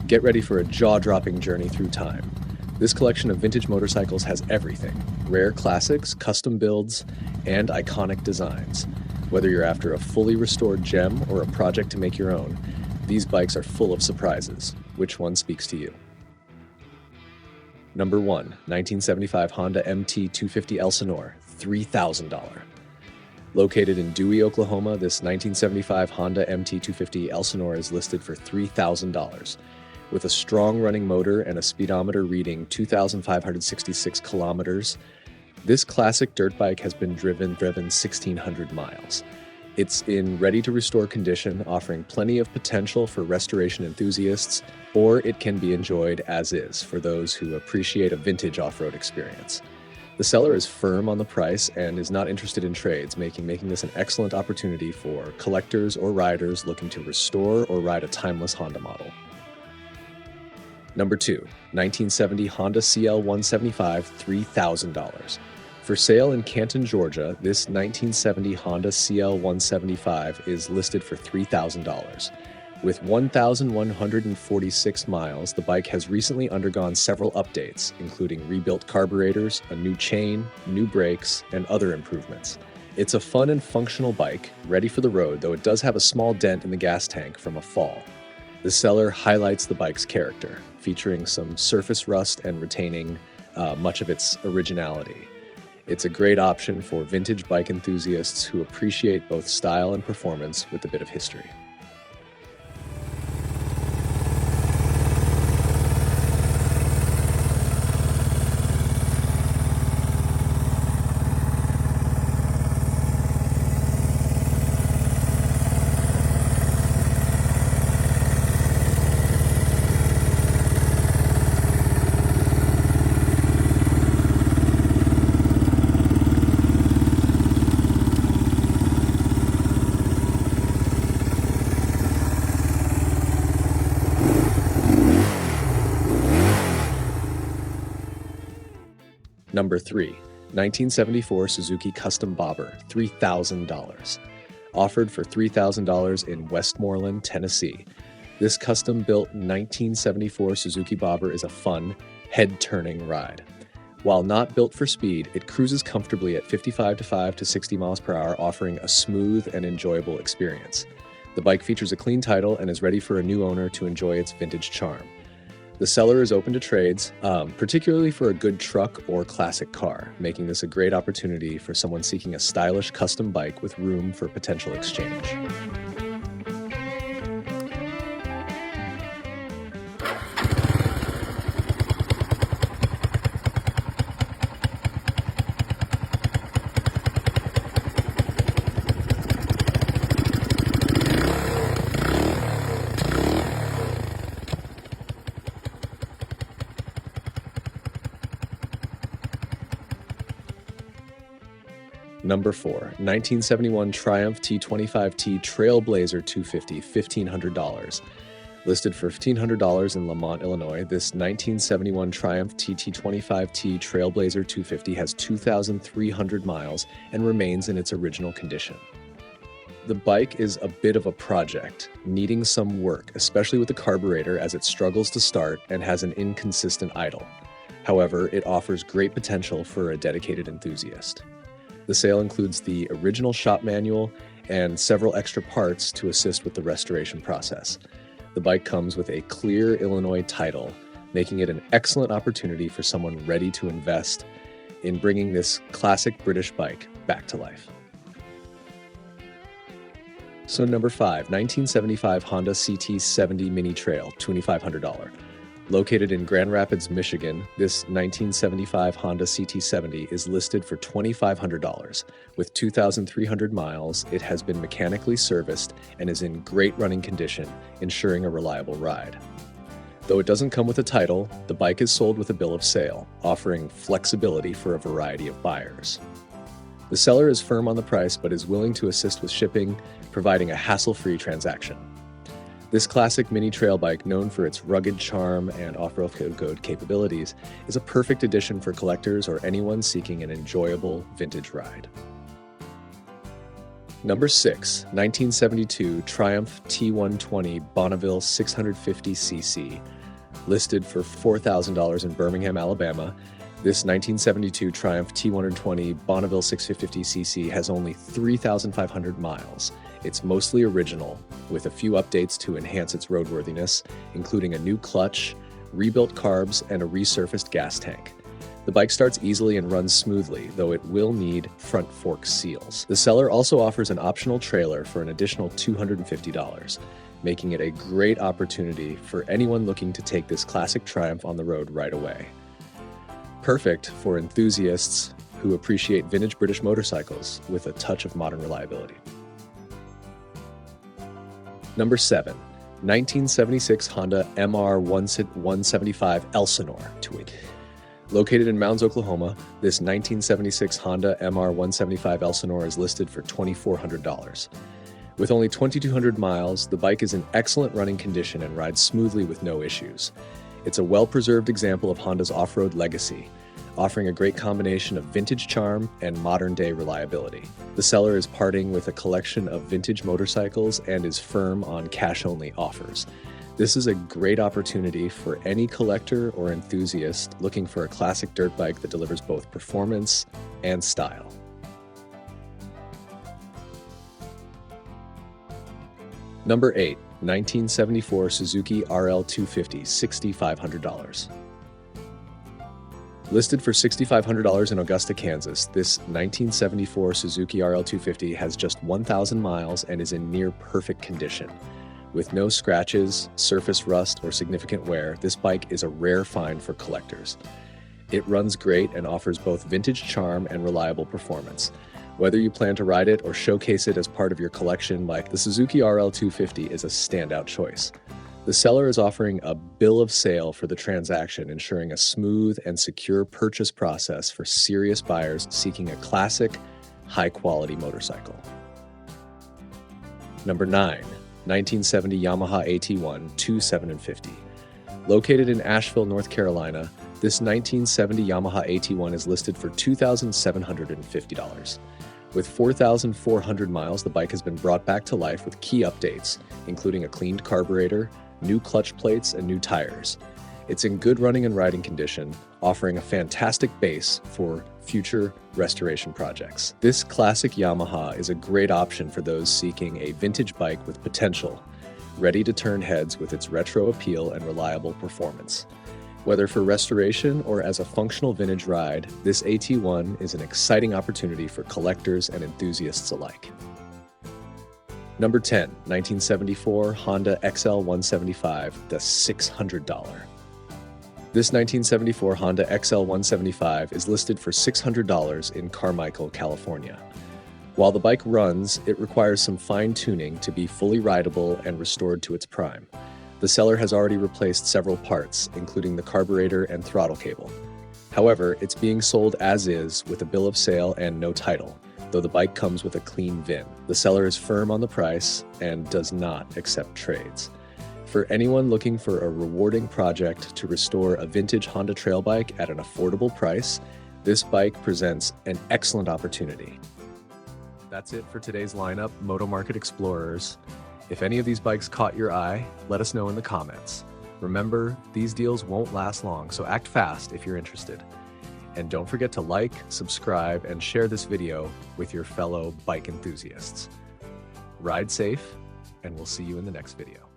Get ready for a jaw-dropping journey through time. This collection of vintage motorcycles has everything: rare classics, custom builds, and iconic designs. Whether you're after a fully restored gem or a project to make your own, these bikes are full of surprises. Which one speaks to you? Number 1, 1975 Honda MT250 Elsinore, $3,000. Located in Dewey, Oklahoma, this 1975 Honda MT250 Elsinore is listed for $3,000. With a strong running motor and a speedometer reading 2,566 kilometers, this classic dirt bike has been driven 1,600 miles. It's in ready-to-restore condition, offering plenty of potential for restoration enthusiasts, or it can be enjoyed as is for those who appreciate a vintage off-road experience. The seller is firm on the price and is not interested in trades, making this an excellent opportunity for collectors or riders looking to restore or ride a timeless Honda model. Number 2, 1970 Honda CL175, $3,000. For sale in Canton, Georgia, this 1970 Honda CL175 is listed for $3,000. With 1,146 miles, the bike has recently undergone several updates, including rebuilt carburetors, a new chain, new brakes, and other improvements. It's a fun and functional bike, ready for the road, though it does have a small dent in the gas tank from a fall. The seller highlights the bike's character, featuring some surface rust and retaining much of its originality. It's a great option for vintage bike enthusiasts who appreciate both style and performance with a bit of history. Number 3, 1974 Suzuki Custom Bobber, $3,000. Offered for $3,000 in Westmoreland, Tennessee. This custom-built 1974 Suzuki Bobber is a fun, head-turning ride. While not built for speed, it cruises comfortably at 55 to 60 miles per hour, offering a smooth and enjoyable experience. The bike features a clean title and is ready for a new owner to enjoy its vintage charm. The seller is open to trades, particularly for a good truck or classic car, making this a great opportunity for someone seeking a stylish custom bike with room for potential exchange. Number 4, 1971 Triumph T25T Trailblazer 250, $1,500. Listed for $1,500 in Lamont, Illinois, this 1971 Triumph TT25T Trailblazer 250 has 2,300 miles and remains in its original condition. The bike is a bit of a project, needing some work, especially with the carburetor as it struggles to start and has an inconsistent idle. However, it offers great potential for a dedicated enthusiast. The sale includes the original shop manual and several extra parts to assist with the restoration process. The bike comes with a clear Illinois title, making it an excellent opportunity for someone ready to invest in bringing this classic British bike back to life. So number 5, 1975 Honda CT70 Mini Trail, $2,500. Located in Grand Rapids, Michigan, this 1975 Honda CT70 is listed for $2,500. With 2,300 miles, it has been mechanically serviced and is in great running condition, ensuring a reliable ride. Though it doesn't come with a title, the bike is sold with a bill of sale, offering flexibility for a variety of buyers. The seller is firm on the price but is willing to assist with shipping, providing a hassle-free transaction. This classic mini trail bike, known for its rugged charm and off-road capabilities, is a perfect addition for collectors or anyone seeking an enjoyable vintage ride. Number 6, 1972 Triumph T120 Bonville 650cc. Listed for $4,000 in Birmingham, Alabama, this 1972 Triumph T120 Bonville 650cc has only 3,500 miles. It's mostly original, with a few updates to enhance its roadworthiness, including a new clutch, rebuilt carbs, and a resurfaced gas tank. The bike starts easily and runs smoothly, though it will need front fork seals. The seller also offers an optional trailer for an additional $250, making it a great opportunity for anyone looking to take this classic Triumph on the road right away. Perfect for enthusiasts who appreciate vintage British motorcycles with a touch of modern reliability. Number 7, 1976 Honda MR175 Elsinore. Located in Mounds, Oklahoma, this 1976 Honda MR175 Elsinore is listed for $2,400. With only 2,200 miles, the bike is in excellent running condition and rides smoothly with no issues. It's a well-preserved example of Honda's off-road legacy, offering a great combination of vintage charm and modern-day reliability. The seller is parting with a collection of vintage motorcycles and is firm on cash-only offers. This is a great opportunity for any collector or enthusiast looking for a classic dirt bike that delivers both performance and style. Number 8, 1974 Suzuki RL250 $6,500. Listed for $6,500 in Augusta, Kansas, this 1974 Suzuki RL250 has just 1,000 miles and is in near perfect condition. With no scratches, surface rust, or significant wear, this bike is a rare find for collectors. It runs great and offers both vintage charm and reliable performance. Whether you plan to ride it or showcase it as part of your collection, like the Suzuki RL250 is a standout choice. The seller is offering a bill of sale for the transaction, ensuring a smooth and secure purchase process for serious buyers seeking a classic, high-quality motorcycle. Number 9, 1970 Yamaha AT1 Located in Asheville, North Carolina, this 1970 Yamaha AT1 is listed for $2,750. With 4,400 miles, the bike has been brought back to life with key updates, including a cleaned carburetor, new clutch plates, and new tires. It's in good running and riding condition, offering a fantastic base for future restoration projects. This classic Yamaha is a great option for those seeking a vintage bike with potential, ready to turn heads with its retro appeal and reliable performance. Whether for restoration or as a functional vintage ride, this AT1 is an exciting opportunity for collectors and enthusiasts alike. Number 10, 1974 Honda XL175, the $600. This 1974 Honda XL175 is listed for $600 in Carmichael, California. While the bike runs, it requires some fine-tuning to be fully rideable and restored to its prime. The seller has already replaced several parts, including the carburetor and throttle cable. However, it's being sold as is with a bill of sale and no title, though the bike comes with a clean VIN. The seller is firm on the price and does not accept trades. For anyone looking for a rewarding project to restore a vintage Honda trail bike at an affordable price, this bike presents an excellent opportunity. That's it for today's lineup, Moto Market Explorers. If any of these bikes caught your eye, let us know in the comments. Remember, these deals won't last long, so act fast if you're interested. And don't forget to like, subscribe, and share this video with your fellow bike enthusiasts. Ride safe, and we'll see you in the next video.